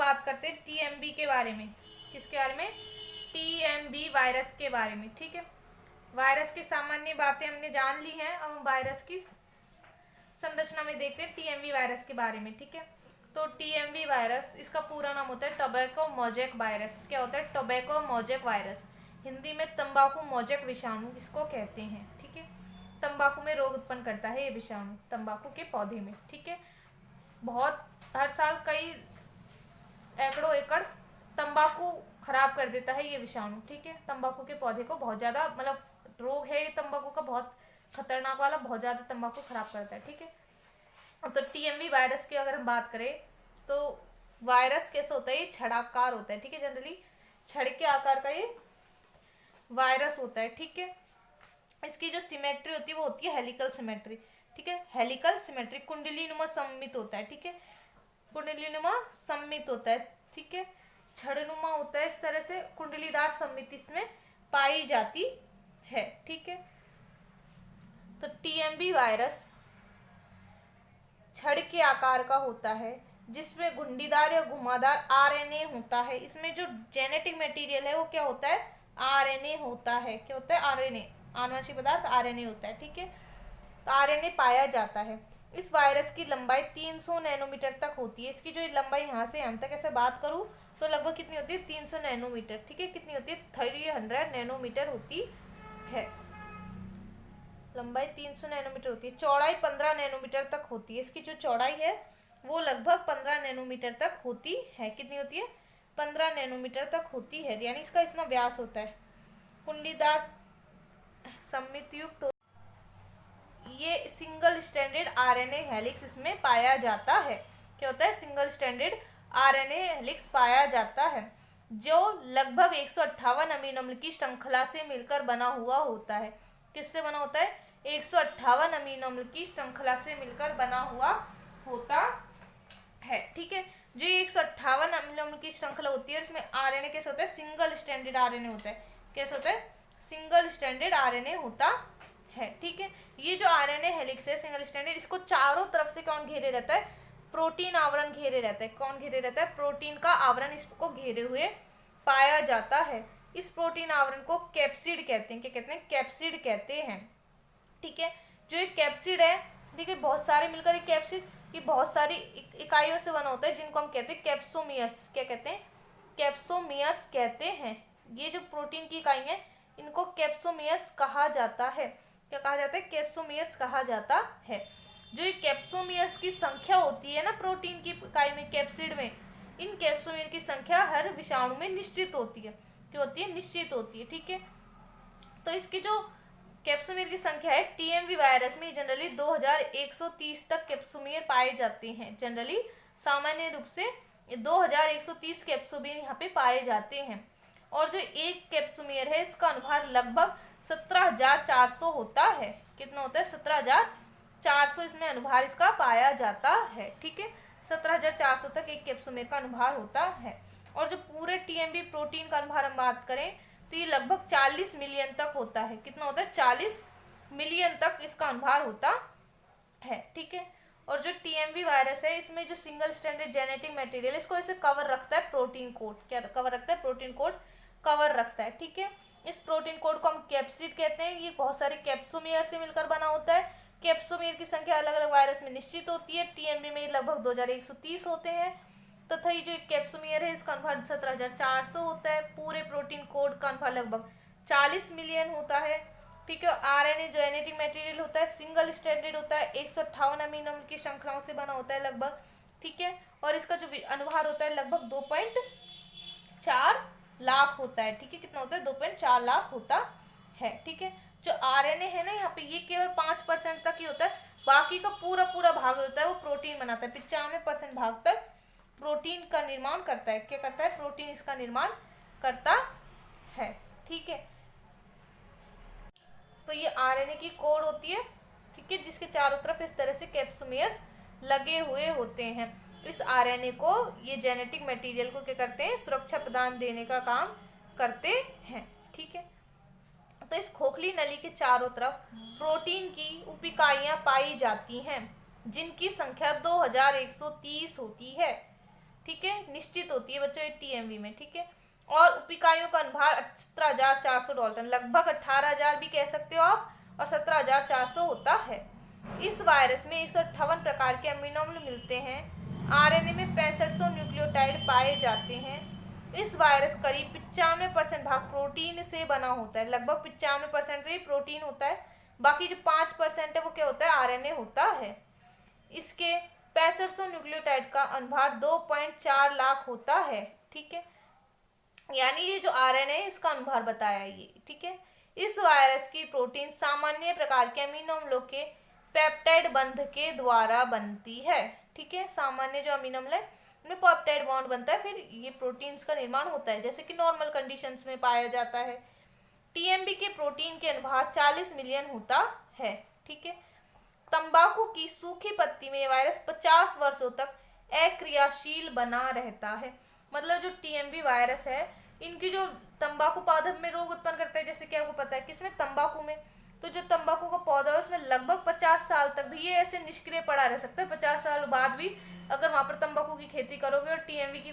बात करते हैं टीएमबी के बारे में। किसके बारे में? टीएमबी वायरस के बारे में। ठीक है, वायरस की सामान्य बातें हमने जान ली हैं। अब हम वायरस की संरचना में देखते हैं टीएमबी वायरस के बारे में। ठीक है, तो टीएमबी वायरस, इसका पूरा नाम होता है टोबैको मोज़ेक वायरस। क्या होता है? Tobacco mosaic virus. हिंदी में तंबाकू मोज़ेक विषाणु इसको कहते हैं। ठीक है, तंबाकू में रोग उत्पन्न करता है ये विषाणु, तंबाकू के पौधे में। ठीक है, बहुत हर साल कई एकड़ तंबाकू खराब कर देता है ये विषाणु। ठीक है, तंबाकू के पौधे को बहुत ज़्यादा, मतलब रोग है ये तंबाकू का, बहुत खतरनाक वाला, बहुत ज़्यादा तंबाकू खराब करता है। ठीक है, तो टीएमवी वायरस की अगर हम बात करें तो वायरस कैसे होता है? ये छड़ाकार होता है। ठीक है, जनरली छड़ के आकार का ये वायरस होता है। ठीक है, इसकी जो सिमेट्री होती है वो होती है हेलिकल सिमेट्री। ठीक है, हेलिकल सिमेट्री, कुंडली नुमा सममित होता है। ठीक है, कुंडली नुमा सममित होता है। ठीक है, छड़नुमा होता है, इस तरह से कुंडलीदार सममिति इसमें पाई जाती है। ठीक है, तो टीएमबी वायरस छड़ के आकार का होता है, जिसमें घुंडीदार या घुमादार आरएनए होता है। इसमें जो जेनेटिक मटेरियल है वो क्या होता है? आरएनए होता है। क्या होता है? आरएनए, आनुवंशिक पदार्थ आरएनए होता है। ठीक है, तो आरएनए पाया जाता है। इस वायरस की लंबाई 300 नैनोमीटर तक होती है। इसकी जो लंबाई यहाँ से यहाँ तक ऐसे बात करूँ तो लगभग कितनी होती है? 300 नैनोमीटर। ठीक है, कितनी होती है? 300 नैनोमीटर होती है। लंबाई 300 नैनोमीटर होती है। चौड़ाई 15 नैनोमीटर तक होती है। इसकी जो चौड़ाई है वो लगभग 15 नैनोमीटर तक होती है। कितनी होती है? 15 नैनोमीटर तक होती है, यानी इसका इतना व्यास होता है। कुंडलीदार सममित युक्त ये सिंगल स्टैंडर्ड आरएनए हेलिक्स इसमें पाया जाता है। क्या होता है? सिंगल स्टैंडर्ड आरएनए हेलिक्स पाया जाता है, जो लगभग 158 अमीनो अम्ल की श्रृंखला से मिलकर बना हुआ होता है। किससे बना होता है? 158 अमीनो अम्ल की श्रृंखला से मिलकर बना हुआ होता है। ठीक है, जो ये 158 अमीनो अम्ल की श्रृंखला होती है उसमें आरएनए कैसे होता है? सिंगल स्टैंडर्ड आरएनए होता है। कैसे होता है? सिंगल स्टैंडर्ड आरएनए होता है। ठीक है, ये जो आरएनए हेलिक्स है सिंगल स्टैंडर्ड, इसको चारों तरफ से कौन घेरे रहता है? प्रोटीन आवरण घेरे रहता है। कौन घेरे रहता है? प्रोटीन का आवरण इसको घेरे हुए पाया जाता है। इस प्रोटीन आवरण को कैप्सिड कहते हैं। क्या कहते हैं? कैप्सिड कहते हैं। ठीक है, जो एक कैप्सिड है, ठीक है, बहुत सारे मिलकर एक कैप्सिड, ये बहुत सारी इकाइयों से बना होता है, जिनको हम कहते हैं कैप्सोमियर्स। क्या कहते हैं? कैप्सोमियर्स कहते हैं। ये जो प्रोटीन की इकाई है इनको कैप्सोमियर्स कहा जाता है। क्या कहा जाता है? कैप्सोमियर्स कहा जाता है। जो ये कैप्सोमियर्स की संख्या होती है ना प्रोटीन की इकाई में, कैप्सिड में, इन कैप्सोमियर की संख्या हर विषाणु में निश्चित होती है। क्या होती है? निश्चित होती है। ठीक है, तो इसकी जो कैप्सोमियर की संख्या है टीएमवी वायरस में जनरली 2130 तक कैप्सोमियर पाए जाते हैं। जनरली सामान्य रूप से 2130 कैप्सोमियर यहाँ पे पाए जाते हैं। और जो एक कैप्सोमियर है इसका अनुभार लगभग 17,400 होता है। कितना होता है? 17,400 इसमें अनुभार इसका पाया जाता है। ठीक है, 17,400 तक एक कैप्सोमियर का अनुभार होता है। और जो पूरे टीएमबी प्रोटीन का अनुभार हम बात करें तो ये लगभग 40 मिलियन तक होता है। कितना होता है? 40 मिलियन तक इसका अनुभार होता है। ठीक है, और जो टीएमवी वायरस है इसमें जो सिंगल स्टैंडर्ड जेनेटिक मटेरियल इसको ऐसे कवर रखता है प्रोटीन कोड। क्या कवर रखता है? प्रोटीन कोड कवर रखता है। ठीक है, इस प्रोटीन कोड को हम कैप्सिड कहते हैं। ये बहुत सारे कैप्सोमियर से मिलकर बना होता है। कैप्सोमियर की संख्या अलग अलग वायरस में निश्चित होती है। टीएमबी में लगभग 2130 होते हैं तथा ये जो एक कैप्सोमियर है इसका अनुभार 17,400 होता है। पूरे प्रोटीन कोड का अनुभार लगभग 40 मिलियन होता है। ठीक है, आरएनए जो जेनेटिक मटेरियल होता है सिंगल स्टैंडर्ड होता है, 158 अमीनो अम्ल की श्रृंखलाओं से बना होता है लगभग। ठीक है, और इसका जो अनुभार होता है लगभग 2.4 लाख होता है। ठीक है, कितना होता है? 2.4 लाख होता है। ठीक है, जो आरएनए है ना यहाँ पे ये केवल 5% तक ही होता है, बाकी का पूरा पूरा भाग होता है वो प्रोटीन बनाता है। 95% भाग तक प्रोटीन का निर्माण करता है। क्या करता है? प्रोटीन इसका निर्माण करता है। ठीक है, तो ये आरएनए की कोड होती है। ठीक है, जिसके चारों तरफ इस तरह से कैप्सोमियर्स लगे हुए होते हैं। इस आरएनए को, ये जेनेटिक मटेरियल को क्या करते हैं? सुरक्षा प्रदान देने का काम करते हैं। ठीक है, तो इस खोखली नली के चारों तरफ प्रोटीन की उप इकाइयां पाई जाती हैं, जिनकी संख्या 2130 होती है। ठीक है, निश्चित होती है बच्चों एक टीएमवी में, ठीक है। और उपिकाइयों का अनुभार 17,400 डाल्टन, लगभग 18,000 भी कह सकते हो आप, और 17,400 होता है। इस वायरस में 158 प्रकार के अमीनो अम्ल मिलते हैं। आरएनए में 6500 न्यूक्लियोटाइड पाए जाते हैं। इस वायरस करीब 95% भाग प्रोटीन से बना होता है, लगभग 95% तो ये प्रोटीन होता है, बाकी जो 5% है वो क्या होता है, आरएनए होता है। इसके 6500 न्यूक्लियोटाइड का अनुभार 2.4 लाख होता है, ठीक है। यानी ये जो आरएनए है इसका अनुभार बताया ये, ठीक है। इस वायरस की प्रोटीन सामान्य प्रकार के अमीनो अम्लों के पेप्टाइड बंध के द्वारा बनती है, ठीक है। सामान्य जो अमीनो अम्ल है उनमें पेप्टाइड बॉन्ड बनता है, फिर ये प्रोटीन्स का निर्माण होता है, जैसे कि नॉर्मल कंडीशंस में पाया जाता है। टीएमबी के प्रोटीन के अनुभार 40 मिलियन होता है, ठीक है। तंबाकू की सूखी पत्ती में वायरस 50 वर्षों तक अक्रियाशील बना रहता है। मतलब जो टीएमबी वायरस है, इनकी जो तंबाकू पादप में रोग उत्पन्न करता है, जैसे कि आपको पता है किसमें, तंबाकू में। तो जो तंबाकू का पौधा है उसमें लगभग 50 साल तक भी ये ऐसे निष्क्रिय पड़ा रह सकता है। 50 साल बाद भी अगर वहां पर तंबाकू की खेती करोगे और टीएमवी की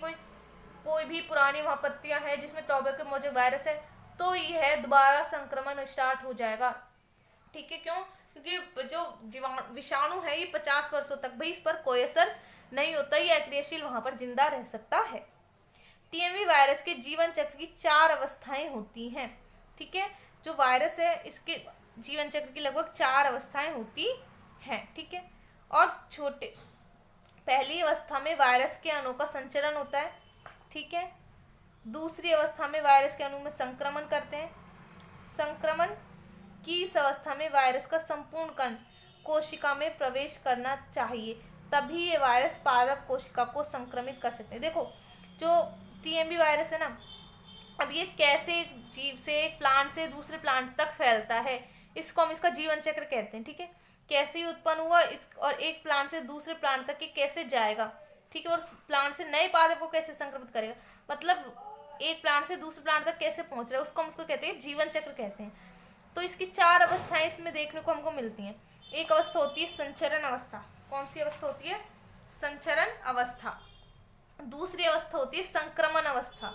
कोई भी पुरानी वहां पत्तियां हैं जिसमें टोबैको मौजूद वायरस है, तो यह दोबारा संक्रमण स्टार्ट हो जाएगा, ठीक है। क्यों? क्योंकि जो विषाणु है ये 50 वर्षों तक भी इस पर कोई असर नहीं होता, ये अक्रियाशील वहां पर जिंदा रह सकता है। टीएमवी वायरस के जीवन चक्र की 4 अवस्थाएं होती हैं, ठीक है। जो वायरस है इसके जीवन चक्र की लगभग 4 अवस्थाएं होती हैं, ठीक है। और पहली अवस्था में वायरस के अणु का संचरण होता है, ठीक है। दूसरी अवस्था में वायरस के अणु में संक्रमण करते हैं। संक्रमण की इस अवस्था में वायरस का संपूर्ण कण कोशिका में प्रवेश करना चाहिए, तभी ये वायरस पादप कोशिका को संक्रमित कर सकते हैं। देखो जो टीएमवी वायरस है ना, अब ये कैसे जीव से, एक प्लांट से दूसरे प्लांट तक फैलता है, इसको हम इसका जीवन चक्र कहते हैं, ठीक है। कैसे ही उत्पन्न हुआ और एक प्लांट से दूसरे प्लांट तक ये कैसे जाएगा, ठीक है, और प्लांट से नए पादप को कैसे संक्रमित करेगा, मतलब एक प्लांट से दूसरे प्लांट तक कैसे पहुंच रहा है, उसको हम उसको कहते हैं जीवन चक्र कहते हैं। तो इसकी 4 अवस्थाएं इसमें देखने को हमको मिलती हैं। एक अवस्था होती है संचरण अवस्था। कौन सी अवस्था होती है? संचरण अवस्था। दूसरी अवस्था होती है संक्रमण अवस्था,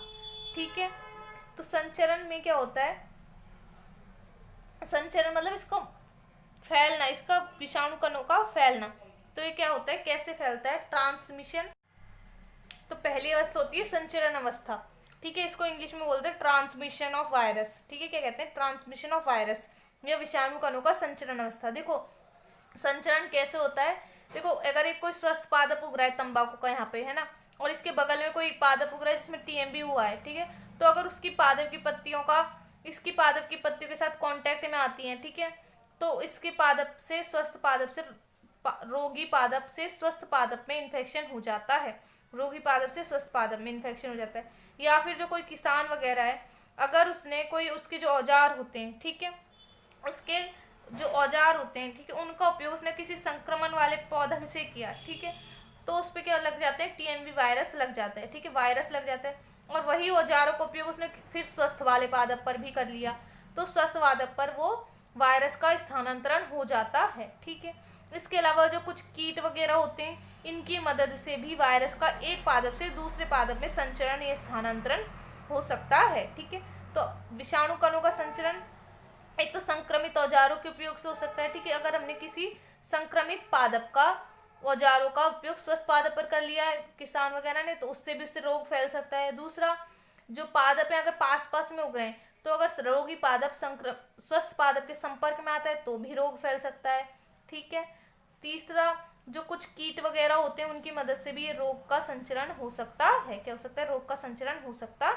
ठीक है। तो संचरण में क्या होता है? संचरण मतलब इसको फैलना, इसका विषाणु कणों का फैलना। तो ये क्या होता है, कैसे फैलता है? ट्रांसमिशन। तो पहली अवस्था होती है संचरण अवस्था, ठीक है। इसको इंग्लिश में बोलते हैं ट्रांसमिशन ऑफ वायरस, ठीक है। क्या कहते हैं? ट्रांसमिशन ऑफ वायरस या विषाणु कणों का संचरण अवस्था। देखो संचरण कैसे होता है, देखो अगर एक कोई स्वस्थ पादप उग रहा है तंबाकू का यहाँ पे, है ना, और इसके बगल में कोई पादप उग रहा है जिसमें टीएमबी हुआ है, ठीक है। तो अगर उसकी पादप की पत्तियों का इसकी पादप की पत्तियों के साथ कांटेक्ट में आती हैं, ठीक है, तो इसके पादप से स्वस्थ पादप से रोगी पादप से स्वस्थ पादप में इन्फेक्शन हो जाता है। रोगी पादप से स्वस्थ पादप में इन्फेक्शन हो जाता है। या फिर जो कोई किसान वगैरह है, अगर उसने कोई उसके जो औजार होते हैं, ठीक है, उसके जो औजार होते हैं, ठीक है, उनका उपयोग उसने किसी संक्रमण वाले पौधे से किया, ठीक है, तो उस पर क्या लग जाते हैं? टीएमवी वायरस लग जाता है, ठीक है, वायरस लग जाता है। और वही औजारों का उपयोग उसने फिर स्वस्थ वाले पादप पर भी कर लिया, तो स्वस्थ पादप पर वो वायरस का स्थानांतरण हो जाता है, ठीक है। इसके अलावा जो कुछ कीट वगैरह होते हैं, इनकी मदद से भी वायरस का एक पादप से दूसरे पादप में संचरण या स्थानांतरण हो सकता है, ठीक है। तो विषाणु कणों का संचरण एक तो संक्रमित औजारों के उपयोग से हो सकता है, ठीक है। अगर हमने किसी संक्रमित पादप का औजारों का उपयोग स्वस्थ पादप पर कर लिया है किसान वगैरह ने, तो उससे भी उससे रोग फैल सकता है। दूसरा, जो पादप है अगर पास पास में उग रहे हैं, तो अगर रोगी पादप स्वस्थ पादप के संपर्क में आता है तो भी रोग फैल सकता है, ठीक है। तीसरा, जो कुछ कीट वगैरह होते हैं उनकी मदद से भी ये रोग का संचरण हो सकता है। क्या हो सकता है? रोग का संचरण हो सकता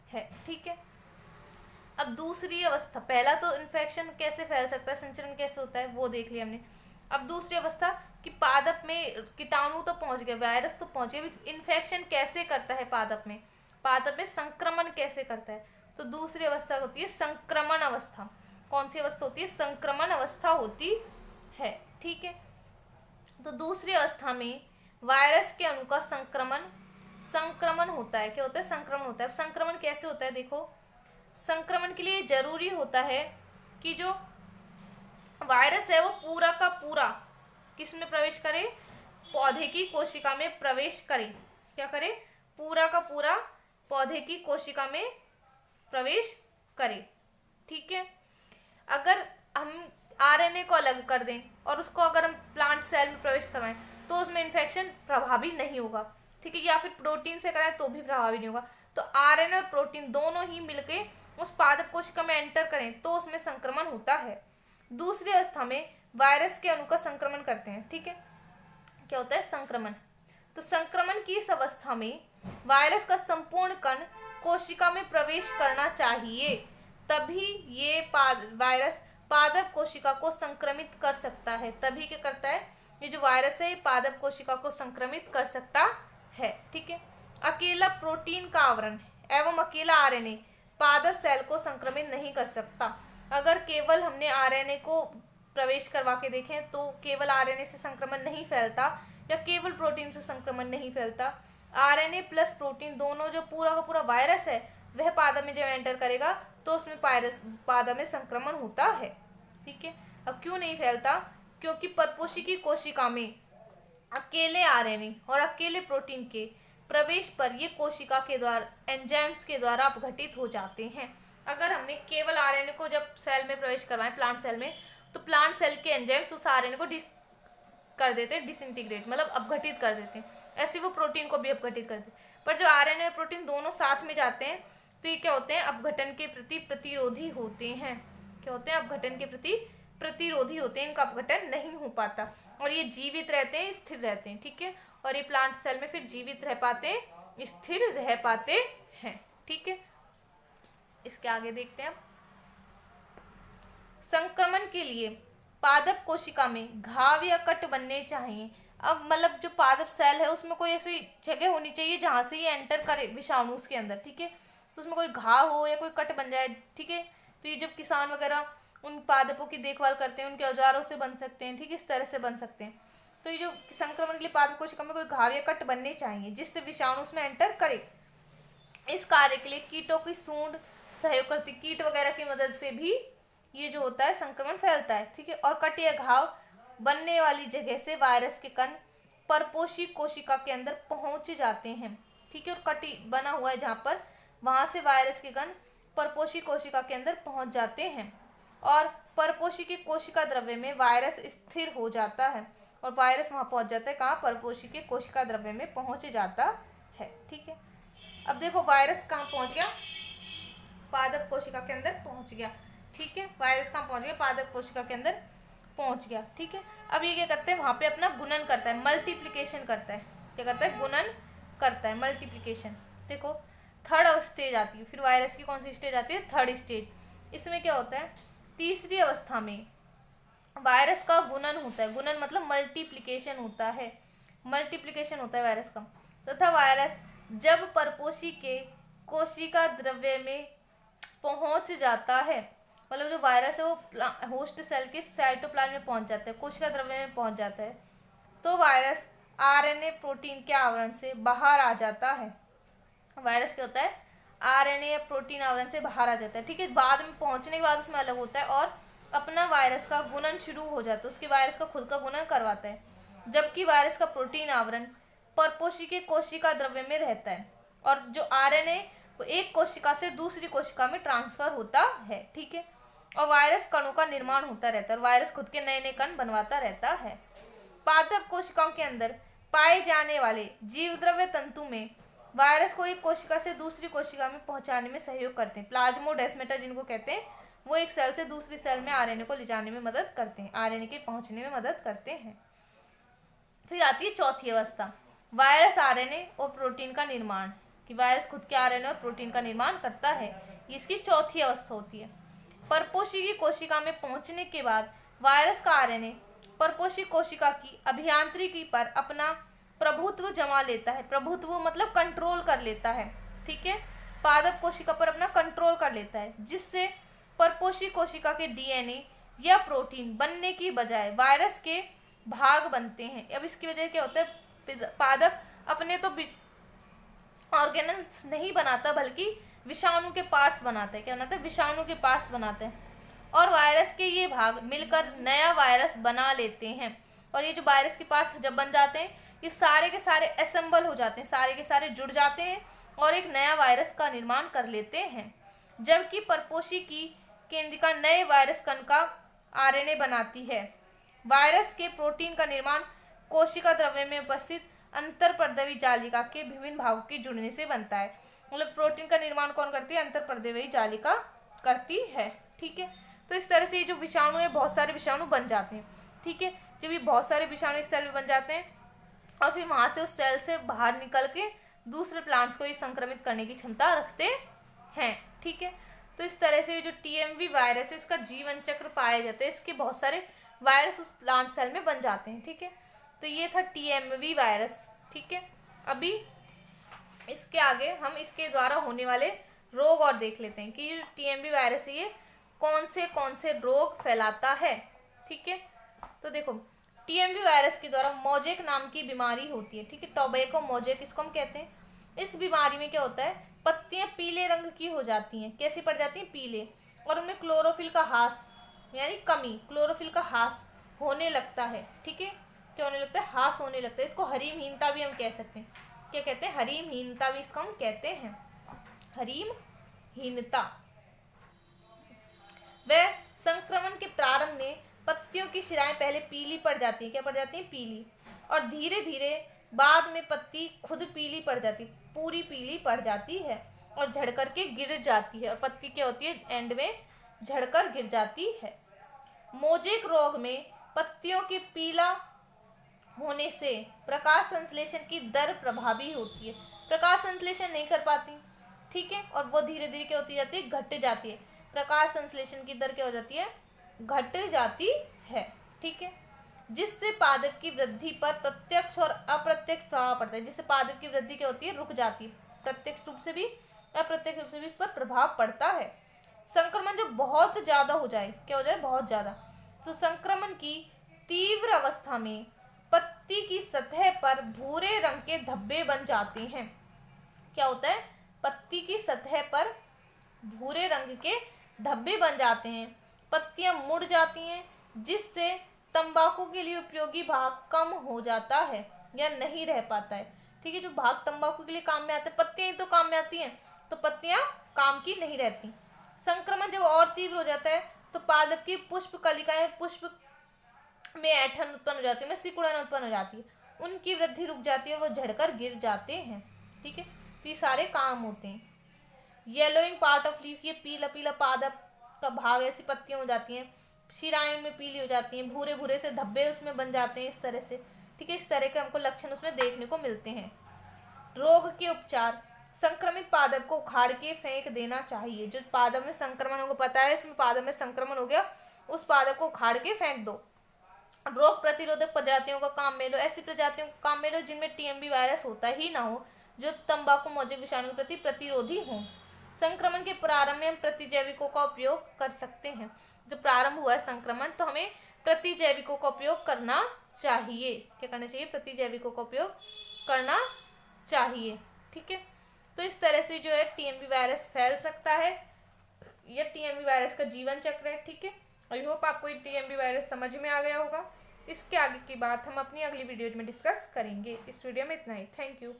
है, ठीक है। अब दूसरी अवस्था, पहला तो इन्फेक्शन कैसे फैल सकता है, संचरण कैसे होता है, वो देख लिया हमने। अब दूसरी अवस्था कि पादप में कीटाणु तो पहुंच गए, वायरस तो पहुंच गए, इन्फेक्शन कैसे करता है पादप में संक्रमण कैसे करता है, तो दूसरी अवस्था होती है संक्रमण अवस्था। कौन सी अवस्था होती है? संक्रमण अवस्था होती है, ठीक है। तो दूसरी अवस्था में वायरस के अणु का संक्रमण होता है। क्या होता है? संक्रमण होता है। अब संक्रमण कैसे होता है? देखो, संक्रमण के लिए जरूरी होता है कि जो वायरस है वो पूरा का पूरा किस में प्रवेश करे? पौधे की कोशिका में प्रवेश करे। क्या करे, पूरा का पूरा पौधे की कोशिका में प्रवेश करे। ठीक है, अगर हम आरएनए को अलग कर दें और उसको अगर हम प्लांट सेल में प्रवेश करवाएं तो उसमें इन्फेक्शन प्रभावी नहीं होगा। ठीक है, या फिर प्रोटीन से कराएं तो भी प्रभावी नहीं होगा। तो आरएनए और प्रोटीन दोनों ही मिलके उस पादप कोशिका में एंटर करें तो उसमें संक्रमण होता है। दूसरी अवस्था में वायरस के अणु का संक्रमण करते हैं। ठीक है, क्या होता है, संक्रमण। तो संक्रमण की इस अवस्था में वायरस का संपूर्ण कण कोशिका में प्रवेश करना चाहिए, तभी ये वायरस पादप कोशिका को संक्रमित कर सकता है। तभी क्या करता है, ये जो वायरस है पादप कोशिका को संक्रमित कर सकता है। ठीक है, अकेला प्रोटीन का आवरण एवं अकेला आरएनए पादप सेल को संक्रमित नहीं कर सकता। अगर केवल हमने आरएनए को प्रवेश करवा के देखें तो केवल आरएनए से संक्रमण नहीं फैलता या केवल प्रोटीन से संक्रमण नहीं फैलता। आरएनए प्लस प्रोटीन दोनों जो पूरा का पूरा वायरस है वह पादप में जब एंटर करेगा तो उसमें पादप में संक्रमण होता है। ठीक है, अब क्यों नहीं फैलता, क्योंकि परपोषी की कोशिका में अकेले आरएनए और अकेले प्रोटीन के प्रवेश पर ये कोशिका के द्वारा एंजाइम्स के द्वारा अपघटित हो जाते हैं। अगर हमने केवल आरएनए को जब सेल में प्रवेश करवाएं प्लांट सेल में तो प्लांट सेल के एंजाइम्स उस आरएनए को कर देते हैं, डिसइंटीग्रेट मतलब अपघटित कर देते हैं। ऐसे वो प्रोटीन को भी अपघटित कर देते हैं। पर जो आरएनए और प्रोटीन दोनों साथ में जाते हैं तो ये क्या होते हैं, अपघटन के प्रति प्रतिरोधी होते हैं। क्या होते हैं, अपघटन के प्रति प्रतिरोधी होते हैं, इनका अपघटन नहीं हो पाता और ये जीवित रहते हैं, स्थिर रहते हैं। ठीक है, और ये प्लांट सेल में फिर जीवित रह पाते हैं, स्थिर रह पाते हैं। ठीक है, इसके आगे देखते हैं। संक्रमण के लिए पादप कोशिका में घाव या कट बनने चाहिए। अब मतलब जो पादप सेल है उसमें कोई ऐसी जगह होनी चाहिए जहां से ये एंटर करे विषाणु उसके अंदर। ठीक है, तो उसमें कोई घाव हो या कोई कट बन जाए। ठीक है, तो ये जब किसान वगैरह उन पादपों की देखभाल करते हैं उनके औजारों से बन सकते हैं। ठीक है, इस तरह से बन सकते हैं। तो ये जो संक्रमण के लिए पादप कोशिका में कोई घाव या कट बनने चाहिए जिससे विषाणु उसमें एंटर करे। इस कार्य के लिए कीटों की सूंड सहयोग करती, कीट वगैरह की मदद से भी ये जो होता है संक्रमण फैलता है। ठीक है, और कट या घाव बनने वाली जगह से वायरस के कण परपोषी कोशिका के अंदर पहुंच जाते हैं। ठीक है, और कटी बना हुआ है जहाँ पर, वहां से वायरस के कण परपोषी कोशिका के अंदर पहुंच जाते हैं और परपोषी की कोशिका द्रव्य में वायरस स्थिर हो जाता है और वायरस वहां पहुंच जाता है, कहाँ, परपोषी के कोशिका द्रव्य में पहुंच जाता है। ठीक है, अब देखो वायरस कहाँ पहुंच गया, पादप कोशिका के अंदर पहुंच गया। ठीक है, वायरस कहाँ पहुंच गया, पादप कोशिका के अंदर पहुंच गया। ठीक है, अब ये क्या करते हैं, वहां पे अपना गुणन करता है, मल्टीप्लिकेशन करता है। क्या करता है, गुणन करता है, मल्टीप्लिकेशन। देखो थर्ड स्टेज आती है, फिर वायरस की कौन सी स्टेज आती है, थर्ड स्टेज। इसमें क्या होता है, तीसरी अवस्था में वायरस का गुणन होता है। गुणन मतलब मल्टीप्लिकेशन होता है, मल्टीप्लिकेशन होता है वायरस का। तथा वायरस जब परपोषी के कोशिका द्रव्य में पहुंच जाता है, मतलब जो वायरस है वो होस्ट सेल के साइटोप्लाज्म में पहुंच जाता है, कोशिका द्रव्य में पहुंच जाता है, तो वायरस आरएनए प्रोटीन के आवरण से बाहर आ जाता है। वायरस क्या होता है, आरएनए या प्रोटीन आवरण से बाहर आ जाता है। ठीक है, बाद में पहुंचने के बाद उसमें अलग होता है और अपना वायरस का गुणन शुरू हो जाता है, उसके वायरस का खुद का गुणन करवाता है। जबकि वायरस का प्रोटीन आवरण परपोषी के कोशिका द्रव्य में रहता है और जो आरएनए वो एक कोशिका से दूसरी कोशिका में ट्रांसफर होता है। ठीक है, और वायरस कणों का निर्माण होता रहता है और वायरस खुद के नए नए कण बनवाता रहता है। पादप कोशिकाओं के अंदर पाए जाने वाले जीवद्रव्य तंतु में वायरस को एक कोशिका से दूसरी कोशिका में पहुंचाने में सहयोग करते हैं। प्लाज्मोडेस्माटा जिनको कहते हैं, वो एक सेल से दूसरी सेल में आरएनए को ले जाने में मदद करते हैं, आरएनए के पहुंचने में मदद करते हैं। फिर आती है चौथी अवस्था, वायरस आरएनए और प्रोटीन का निर्माण, कि वायरस खुद के आरएनए और प्रोटीन का निर्माण करता है। ये इसकी चौथी अवस्था होती है। परपोषी की कोशिका में पहुंचने के बाद वायरस का आरएनए परपोषी कोशिका की अभियांत्रिकी पर अपना प्रभुत्व जमा लेता है। प्रभुत्व मतलब कंट्रोल कर लेता है। ठीक है, पादप कोशिका पर अपना कंट्रोल कर लेता है, जिससे परपोषी कोशिका के डीएनए या प्रोटीन बनने की बजाय वायरस के भाग बनते हैं। अब इसकी वजह क्या होता है, पादप अपने तो ऑर्गेनल्स नहीं बनाता बल्कि विषाणु के पार्ट्स बनाता है। क्या बनाता है, विषाणु के पार्ट्स बनाते हैं और वायरस के ये भाग मिलकर नया वायरस बना लेते हैं। और ये जो वायरस के पार्ट्स जब बन जाते हैं ये सारे के सारे असेंबल हो जाते हैं, सारे के सारे जुड़ जाते हैं और एक नया वायरस का निर्माण कर लेते हैं। जबकि परपोषी की केंद्रिका नए वायरस कण का आरएनए बनाती है। वायरस के प्रोटीन का निर्माण कोशिका द्रव्य में उपस्थित अंतरपर्दवी जालिका के विभिन्न भागों के जुड़ने से बनता है। मतलब प्रोटीन का निर्माण कौन करती है? अंतरपर्दवी जालिका करती है। ठीक है, तो इस तरह से ये जो विषाणु है, बहुत सारे विषाणु बन जाते हैं। ठीक है, जब ये बहुत सारे विषाणु एक सेल में बन जाते हैं और फिर वहां से उस सेल से बाहर निकल के दूसरे प्लांट्स को ये संक्रमित करने की क्षमता रखते हैं। ठीक है, तो इस तरह से जो टीएमवी वायरस है इसका जीवन चक्र पाया जाता है, इसके बहुत सारे वायरस उस प्लांट सेल में बन जाते हैं। ठीक है, तो ये था टीएमवी वायरस। ठीक है, अभी इसके आगे हम इसके द्वारा होने वाले रोग और देख लेते हैं कि ये टीएमवी वायरस है ये कौन से रोग फैलाता है। ठीक है, तो देखो टीएमवी वायरस के द्वारा मोजेक नाम की बीमारी होती है। ठीक है, टोबैको मोजेक इसको हम कहते हैं। इस बीमारी में क्या होता है? पत्तियां पीले रंग की हो जाती हैं। कैसी पड़ जाती हैं? पीले, और उनमें क्लोरोफिल का ह्रास यानी कमी, क्लोरोफिल का ह्रास होने लगता है। ठीक है, क्या होने लगता है? ह्रास होने लगता है। इसको हरिमहीनता भी हम कह सकते हैं। क्या कहते हैं? हरिमहीनता भी इसको हम कहते हैं, हरिमहीनता। वह संक्रमण के प्रारंभ में पत्तियों की शिराएं पहले पीली पड़ जाती है। क्या पड़ जाती है? पीली, और धीरे धीरे बाद में पत्ती खुद पीली पड़ जाती, पूरी पीली पड़ जाती है और झड़ करके गिर जाती है, और पत्ती क्या होती है? एंड में झड़कर गिर जाती है। मोजेक रोग में पत्तियों के पीला होने से प्रकाश संश्लेषण की दर प्रभावी होती है। प्रकाश संश्लेषण नहीं कर पाती। ठीक है, और वो धीरे धीरे क्या होती जाती है? घट जाती है। प्रकाश संश्लेषण की दर क्या हो जाती है? घट जाती है। ठीक है, जिससे पादप की वृद्धि पर प्रत्यक्ष और अप्रत्यक्ष प्रभाव पड़ता है। जिससे पादप की वृद्धि क्या होती है? रुक जाती है। प्रत्यक्ष रूप से भी अप्रत्यक्ष रूप से भी इस पर प्रभाव पड़ता है। संक्रमण जो बहुत ज्यादा हो जाए, क्या हो जाए? बहुत ज्यादा, तो संक्रमण की तीव्र अवस्था में पत्ती की सतह पर भूरे रंग के धब्बे बन जाते हैं। क्या होता है? पत्ती की सतह पर भूरे रंग के धब्बे बन जाते हैं। पत्तियां मुड़ जाती हैं, जिससे तंबाकू के लिए उपयोगी भाग कम हो जाता है या नहीं रह पाता है। ठीक है, जो भाग तंबाकू के लिए काम में आते हैं, पत्तियां ही तो काम में आती हैं, तो पत्तियां काम की नहीं रहती। संक्रमण जब और तीव्र हो जाता है तो पादप की पुष्प कलिकाएं, पुष्प में ऐंठन उत्पन्न हो जाती है, में सिकुड़न उत्पन्न हो जाती है, उनकी वृद्धि रुक जाती है, वो झड़कर गिर जाते हैं। ठीक है, तो ये सारे काम होते हैं। येलोइंग पार्ट ऑफ लीफ, ये पीला पीला पादप का भाग, ऐसी पत्तियां हो जाती हैं, शिराएं में पीली हो जाती हैं, भूरे भूरे से धब्बे उसमें बन जाते हैं इस तरह से। ठीक है, इस तरह के हमको लक्षण उसमें देखने को मिलते हैं। रोग के उपचार, संक्रमित पादप को उखाड़ के फेंक देना चाहिए। जो पादप में संक्रमण होगा, पता है इसमें पादप में संक्रमण हो गया, उस पादप को उखाड़ के फेंक दो। रोग प्रतिरोधक प्रजातियों का काम में लो, ऐसी प्रजातियों का काम में लो जिनमें टीएमवी वायरस होता ही ना हो, जो तंबाकू मोजेक विषाणु के प्रति प्रतिरोधी हो। संक्रमण के प्रारंभ में हम प्रतिजैविकों का उपयोग कर सकते हैं। जो प्रारंभ हुआ है संक्रमण, तो हमें प्रतिजैविकों का उपयोग करना चाहिए। क्या करना चाहिए? प्रतिजैविकों का उपयोग करना चाहिए। ठीक है, तो इस तरह से जो है टीएमवी वायरस फैल सकता है। यह टीएमवी वायरस का जीवन चक्र है। ठीक है, आई होप आपको ये टीएमवी वायरस समझ में आ गया होगा। इसके आगे की बात हम अपनी अगली वीडियोज में डिस्कस करेंगे। इस वीडियो में इतना ही। Thank you.